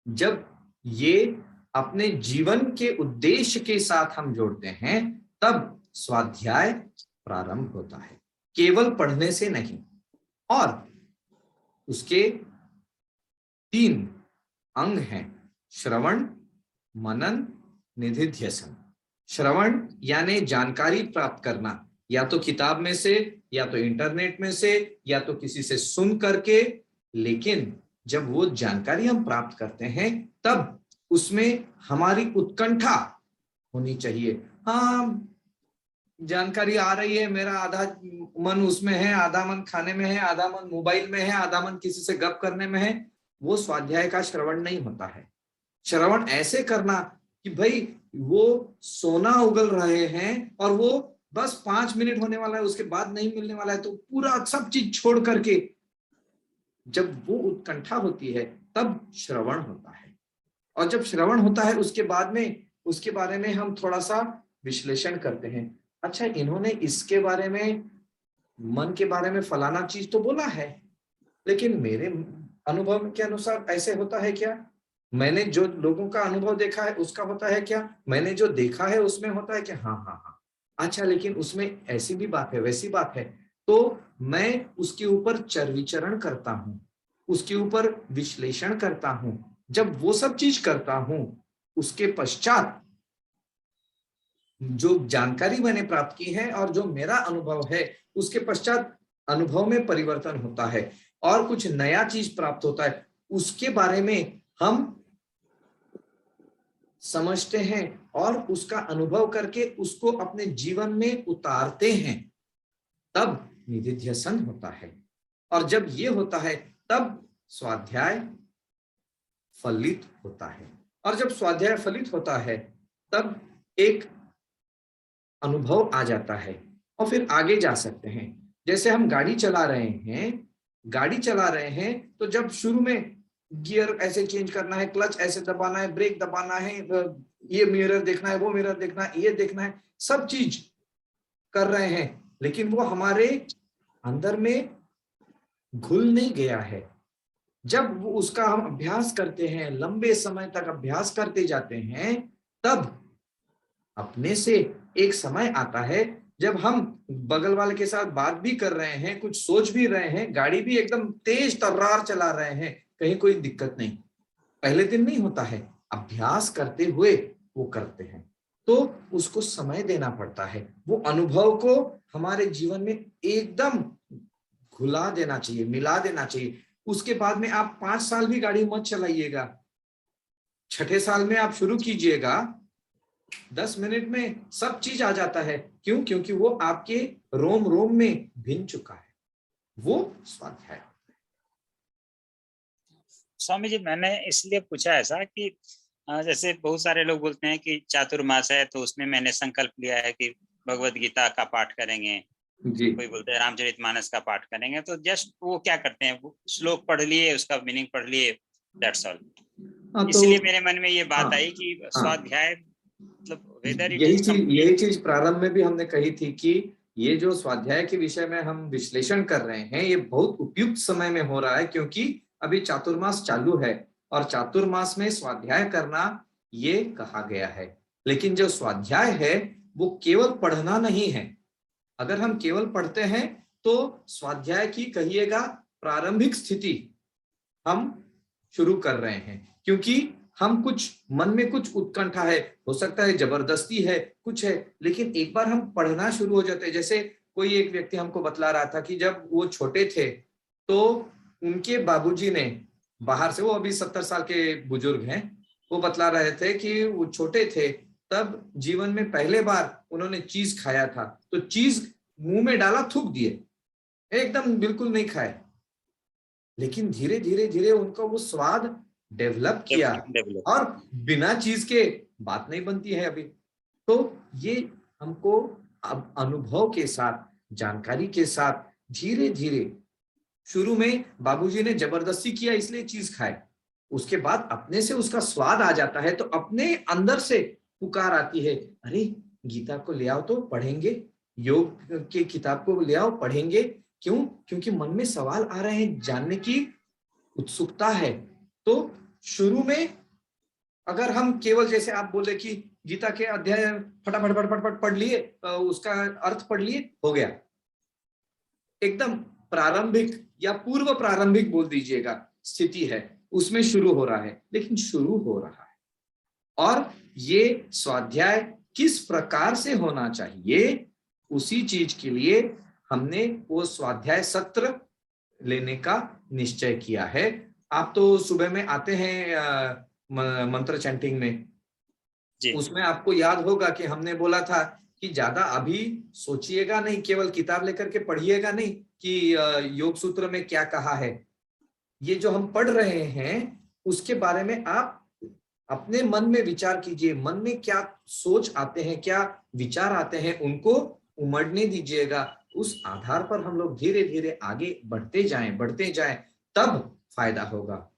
जब ये अपने जीवन के उद्देश्य के साथ हम जोड़ते हैं, तब स्वाध्याय प्रारंभ होता है, केवल पढ़ने से नहीं। और उसके 3 अंग हैं, श्रवण, मनन, निधिध्यासन। श्रवण यानी जानकारी प्राप्त करना, या तो किताब में से, या तो इंटरनेट में से, या तो किसी से सुन करके। लेकिन जब वो जानकारी हम प्राप्त करते हैं तब उसमें हमारी उत्कंठा होनी चाहिए। हाँ, जानकारी आ रही है, मेरा आधा मन उसमें है, आधा मन खाने में है, आधा मन मोबाइल में है, आधा मन किसी से गप करने में है, वो स्वाध्याय का श्रवण नहीं होता है। श्रवण ऐसे करना कि भाई वो सोना उगल रहे हैं और वो बस 5 मिनट होने वाला है, उसके बाद नहीं मिलने वाला है, तो पूरा सब चीज छोड़ करके जब वो उत्कंठा होती है तब श्रवण होता है। और जब श्रवण होता है उसके बाद में उसके बारे में हम थोड़ा सा विश्लेषण करते हैं। अच्छा, इन्होंने इसके बारे में, मन के बारे में फलाना चीज तो बोला है, लेकिन मेरे अनुभव के अनुसार ऐसे होता है क्या? मैंने जो लोगों का अनुभव देखा है उसका होता है क्या? मैंने जो देखा है उसमें होता है क्या? हाँ हाँ हाँ। अच्छा, लेकिन उसमें ऐसी भी बात है, वैसी बात है, तो मैं उसके ऊपर चर्विचरण करता हूँ, उसके ऊपर विश्लेषण करता हूँ। जब वो सब चीज करता हूँ उसके पश्चात जो जानकारी मैंने प्राप्त की है और जो मेरा अनुभव है उसके पश्चात अनुभव में परिवर्तन होता है और कुछ नया चीज प्राप्त होता है। उसके बारे में हम समझते हैं और उसका अनुभव करके उसको अपने जीवन में उतारते हैं, तब निधिध्यासन होता है। और जब ये होता है तब स्वाध्याय फलित होता है। और जब स्वाध्याय फलित होता है तब एक अनुभव आ जाता है और फिर आगे जा सकते हैं। जैसे हम गाड़ी चला रहे हैं तो जब शुरू में गियर ऐसे चेंज करना है, क्लच ऐसे दबाना है, ब्रेक दबाना है, ये मिरर देखना है, वो मिरर देखना है, ये देखना है, सब चीज कर रहे हैं, लेकिन वो हमारे अंदर में घुल नहीं गया है। जब वो उसका हम अभ्यास करते हैं, लंबे समय तक अभ्यास करते जाते हैं, तब अपने से एक समय आता है जब हम बगल वाले के साथ बात भी कर रहे हैं, कुछ सोच भी रहे हैं, गाड़ी भी एकदम तेज तर्रार चला रहे हैं, कहीं कोई दिक्कत नहीं। पहले दिन नहीं होता है, अभ्यास करते हुए वो करते हैं, तो उसको समय देना पड़ता है। वो अनुभव को हमारे जीवन में एकदम घुला देना चाहिए, मिला देना चाहिए। उसके बाद में आप 5 साल भी गाड़ी मत चलाइएगा, 6ठे साल में आप शुरू कीजिएगा, 10 मिनट में सब चीज आ जाता है। क्यों? क्योंकि वो आपके रोम रोम में भिन चुका है, वो स्वाध्याय। स्वामी जी, मैंने इसलिए पूछा ऐसा कि जैसे बहुत सारे लोग बोलते हैं कि चातुर्मास है तो उसमें मैंने संकल्प लिया है कि भगवत गीता का पाठ करेंगे जी। कोई बोलते हैं रामचरितमानस का पाठ करेंगे, तो जस्ट वो क्या करते हैं, वो श्लोक पढ़ लिए, उसका मीनिंग पढ़ लिए, दैट्स ऑल। इसलिए मेरे मन में ये बात आई कि स्वाध्याय मतलब वेदर इट इज यही चीज प्रारंभ में भी हमने कही थी कि ये जो स्वाध्याय के विषय में हम विश्लेषण कर रहे हैं, ये बहुत उपयुक्त समय में हो रहा है, क्योंकि अभी चातुर्मास चालू है और चातुर्मास में स्वाध्याय करना ये कहा गया है। लेकिन जो स्वाध्याय है वो केवल पढ़ना नहीं है। अगर हम केवल पढ़ते हैं तो स्वाध्याय की कहिएगा प्रारंभिक स्थिति हम शुरू कर रहे हैं, क्योंकि हम कुछ मन में कुछ उत्कंठा है, हो सकता है जबरदस्ती है, कुछ है, लेकिन एक बार हम पढ़ना शुरू हो जाते हैं। जैसे कोई एक व्यक्ति हमको बतला रहा था कि जब वो छोटे थे तो उनके बाबूजी ने बाहर से, वो अभी 70 साल के बुजुर्ग हैं, वो बतला रहे थे कि वो छोटे थे तब जीवन में पहले बार उन्होंने चीज खाया था, तो चीज मुंह में डाला, थूक दिए, एकदम बिल्कुल नहीं खाए, लेकिन धीरे धीरे धीरे उनका वो स्वाद डेवलप किया और बिना चीज के बात नहीं बनती है अभी। तो ये हमको अब अनुभव के साथ, जानकारी के साथ धीरे धीरे, शुरू में बाबूजी ने जबरदस्ती किया इसलिए चीज खाए, उसके बाद अपने से उसका स्वाद आ जाता है, तो अपने अंदर से पुकार आती है, अरे गीता को ले आओ तो पढ़ेंगे, योग के किताब को ले आओ पढ़ेंगे। क्यों? क्योंकि मन में सवाल आ रहे हैं, जानने की उत्सुकता है। तो शुरू में अगर हम केवल, जैसे आप बोले कि गीता के अध्याय फटाफट फटाफट पढ़ लिए, उसका अर्थ पढ़ लिए, हो गया, एकदम प्रारंभिक या पूर्व प्रारंभिक बोल दीजिएगा स्थिति है, उसमें शुरू हो रहा है, लेकिन शुरू हो रहा है। और ये स्वाध्याय किस प्रकार से होना चाहिए, उसी चीज के लिए हमने वो स्वाध्याय सत्र लेने का निश्चय किया है। आप तो सुबह में आते हैं मंत्र चैंटिंग में, उसमें आपको याद होगा कि हमने बोला था कि ज्यादा अभी सोचिएगा नहीं, केवल किताब लेकर के पढ़िएगा नहीं कि योग सूत्र में क्या कहा है। ये जो हम पढ़ रहे हैं उसके बारे में आप अपने मन में विचार कीजिए, मन में क्या सोच आते हैं, क्या विचार आते हैं, उनको उमड़ने दीजिएगा। उस आधार पर हम लोग धीरे धीरे आगे बढ़ते जाएं, तब फायदा होगा।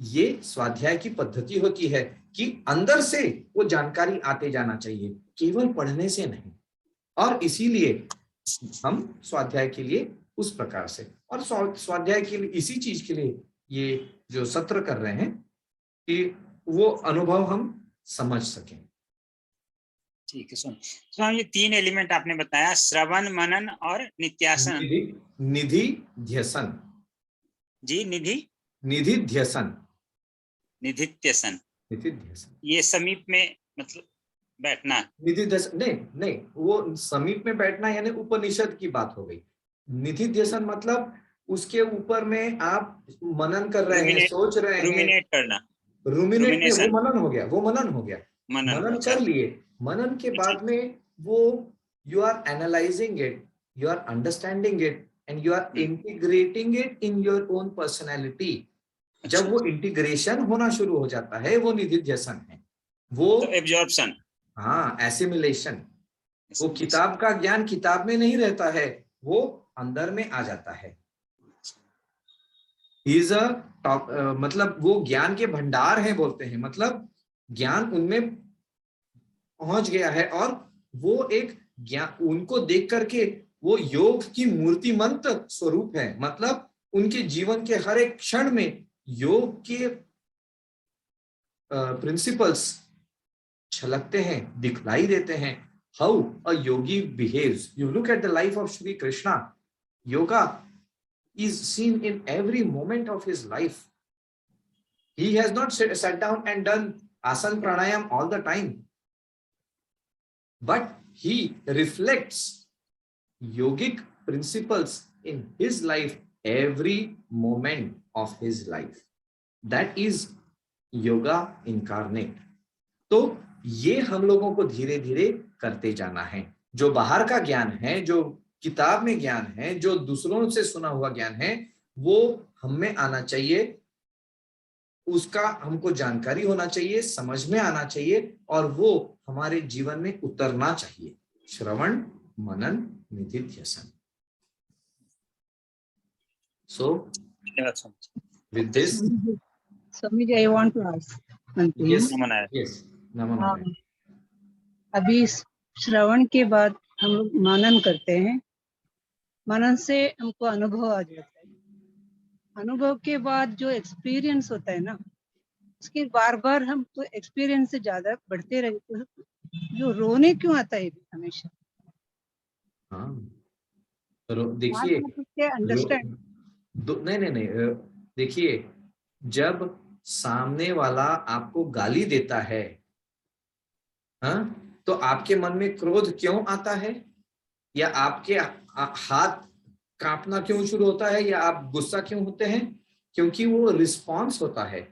ये स्वाध्याय की पद्धति होती है कि अंदर से वो जानकारी आते जाना चाहिए, केवल पढ़ने से नहीं। और इसीलिए हम स्वाध्याय के लिए उस प्रकार से, और स्वाध्याय के लिए इसी चीज के लिए ये जो सत्र कर रहे हैं कि वो अनुभव हम समझ सकें। ठीक है स्वामी, ये 3 एलिमेंट आपने बताया, श्रवण, मनन और नित्यासन। निधिध्यसन जी, निधिध्यसन। निधित्यसन, ये समीप में मतलब बैठना। निधिध्यसन नहीं, वो समीप में बैठना यानी उपनिषद की बात हो गई। निधिध्यसन मतलब उसके ऊपर में आप मनन कर रहे हैं, सोच रहे हैं, रूमिनेट करना। रूमिनेट में वो मनन हो गया। मनन कर लिए, मनन के बाद में वो you are analysing it, you are understanding it and you are integrating it in your own personality. जब वो इंटीग्रेशन होना शुरू हो जाता है, वो निधिध्यसन है। वो तो एब्जॉर्प्शन, हाँ, एसिमिलेशन। वो किताब का ज्ञान किताब में नहीं रहता है, वो अंदर में आ जाता है। इज अ टॉप, मतलब वो ज्ञान के भंडार हैं बोलते हैं, मतलब ज्ञान उनमें पहुंच गया है और वो एक ज्ञान, उनको देख करके वो योग की मूर्तिमंत स्वरूप है। मतलब उनके जीवन के हर एक क्षण में योग के प्रिंसिपल्स छलकते हैं, दिखलाई देते हैं। How a Yogi behaves, you look at the life of Shri Krishna, yoga is seen in every moment of his life. He has not sat down and done asana pranayam all the time, but he reflects yogic principles in his life every moment of his life. That is yoga incarnate. तो ये हम लोगों को धीरे धीरे करते जाना है। जो बाहर का ज्ञान है, जो किताब में ज्ञान है, जो दूसरों से सुना हुआ ज्ञान है, वो हम में आना चाहिए, उसका हमको जानकारी होना चाहिए, समझ में आना चाहिए और वो हमारे जीवन में उतरना चाहिए। श्रवण, मनन, निधिध्यसन। So with this, Swamiji, I want to ask one thing. yes, नमन। अभी श्रवण के बाद हम लोग मनन करते हैं, मनन से हमको अनुभव आ जाता है। अनुभव के बाद जो एक्सपीरियंस होता है ना, उसके बार बार हम तो एक्सपीरियंस से ज्यादा बढ़ते रहते हैं। जो रोने क्यों आता है हमेशा? हाँ, देखिए, अंडरस्टैंड नहीं, देखिए, जब सामने वाला आपको गाली देता है, हाँ, तो आपके मन में क्रोध क्यों आता है, या आपके हाथ कांपना क्यों शुरू होता है, या आप गुस्सा क्यों होते हैं? क्योंकि वो रिस्पॉन्स होता है।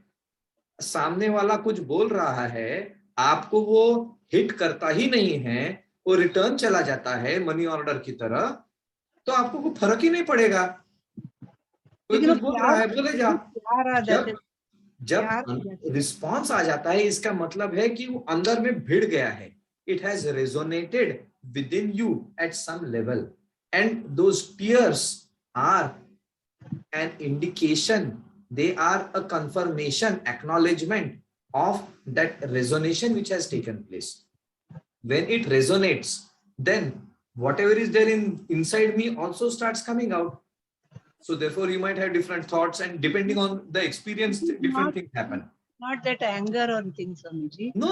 सामने वाला कुछ बोल रहा है, आपको वो हिट करता ही नहीं है, वो रिटर्न चला जाता है मनी ऑर्डर की तरह, तो आपको कोई फर्क ही नहीं पड़ेगा। कोई कुछ बोल रहा है, बोले जा। जब रिस्पॉन्स आ जाता है, इसका मतलब है कि वो अंदर में भिड़ गया है। It has resonated within you at some level, and those tears are an indication, they are a confirmation, acknowledgement of that resonation which has taken place. When it resonates, then whatever is there inside me also starts coming out. So therefore you might have different thoughts, and depending on the experience, different things happen. Not that anger or things, Swamiji. No.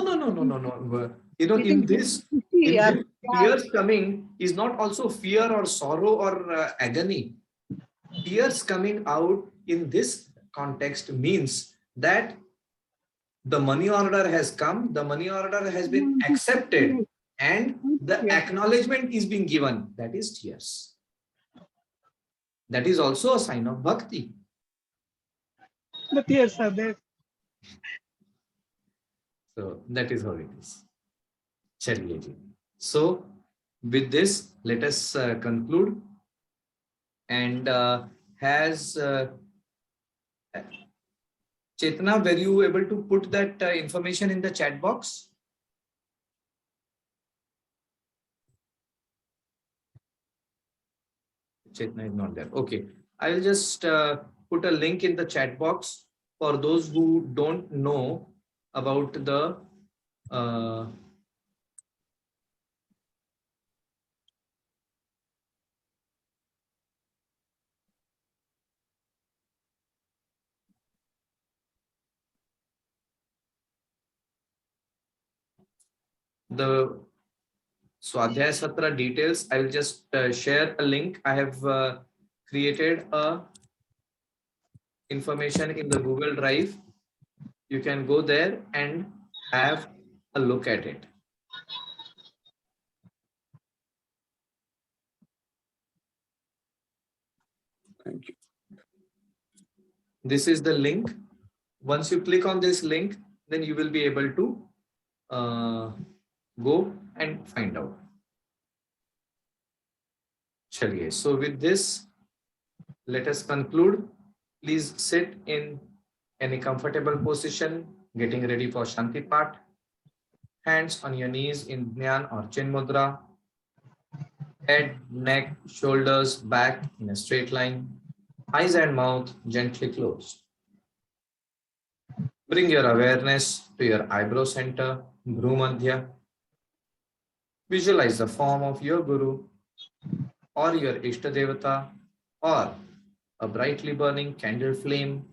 You know, in this tears coming is not also fear or sorrow or agony. Tears coming out in this context means that the money order has come, the money order has been accepted, and the acknowledgement is being given. That is tears. That is also a sign of bhakti. The tears are there. So that is how it is. Chaliye ji. So with this, let us conclude. And has Chetna, were you able to put that information in the chat box? Chetna is not there. Okay. I will just put a link in the chat box for those who don't know about the Swadhyaya Satra details. I will just share a link. I have created a information in the Google Drive. You can go there and have a look at it. Thank you. This is the link. Once you click on this link, then you will be able to go and find out. Chaliye. So with this, let us conclude. Please sit in any comfortable position, getting ready for Shanti Path. Hands on your knees in Jnana or Chin Mudra. Head, neck, shoulders, back in a straight line. Eyes and mouth gently closed. Bring your awareness to your eyebrow center, Bhru Madhya. Visualize the form of your Guru or your Ishta Devata or a brightly burning candle flame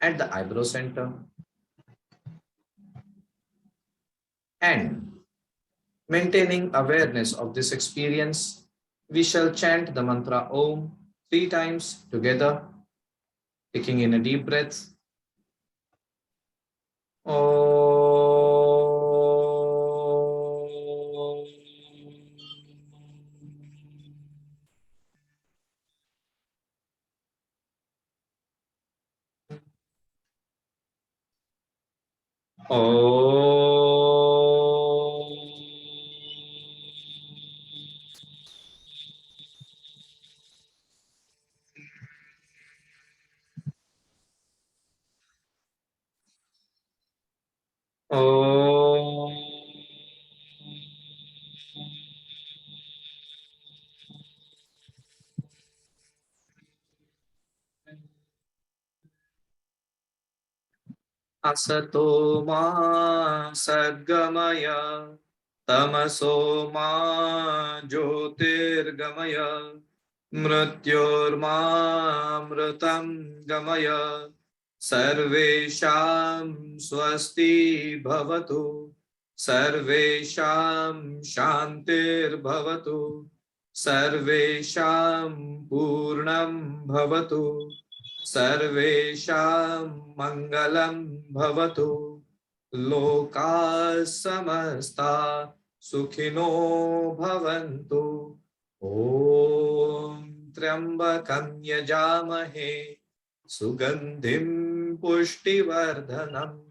at the eyebrow center. And maintaining awareness of this experience, we shall chant the mantra Om 3 times together, taking in a deep breath. Asato ma sadgamaya tamaso ma jyotirgamaya mrityorma mritam gamaya sarvesham swasti bhavatu sarvesham shantir bhavatu sarvesham purnam bhavatu सर्वेषां मंगलं भवतु लोकाः समस्ता सुखिनो भवन्तु ॐ त्र्यंबकं यजामहे सुगन्धिं पुष्टिवर्धनम्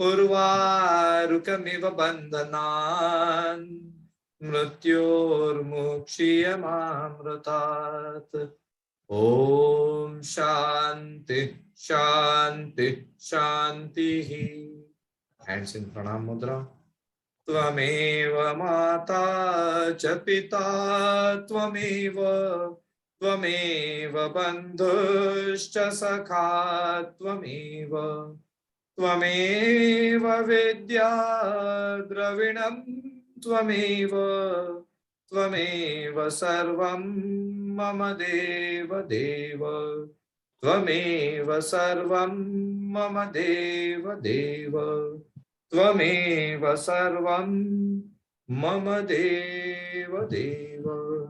उर्वारुकमिव बन्धनान् मृत्योर्मुक्षीयमामृतात् Om Shanti Shanti Shanti. Hands in Pranam Mudra. Tvameva Mata cha Pita Tvameva Bandhuscha Sakha Tvameva Vidya Dravinam Tvameva Sarvam Mama Deva Deva Tvameva Sarvam Mama Deva Deva Tvameva Sarvam Mama Deva Deva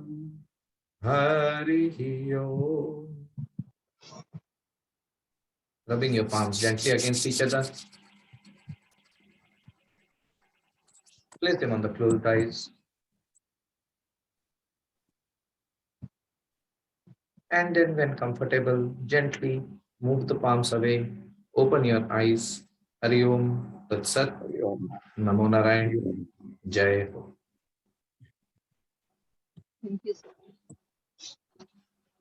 Hari Om rubbing your palms gently against each other. Place them on the closed eyes. And then when comfortable, gently move the palms away. Open your eyes. Hari Om Tat Sat. Namo Narayan. Jai Ho. Thank you, sir.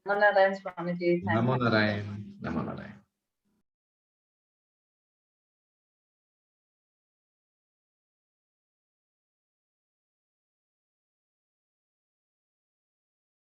Namo Narayan Swamiji. Thank Namo you. Narayan. Namo Narayan.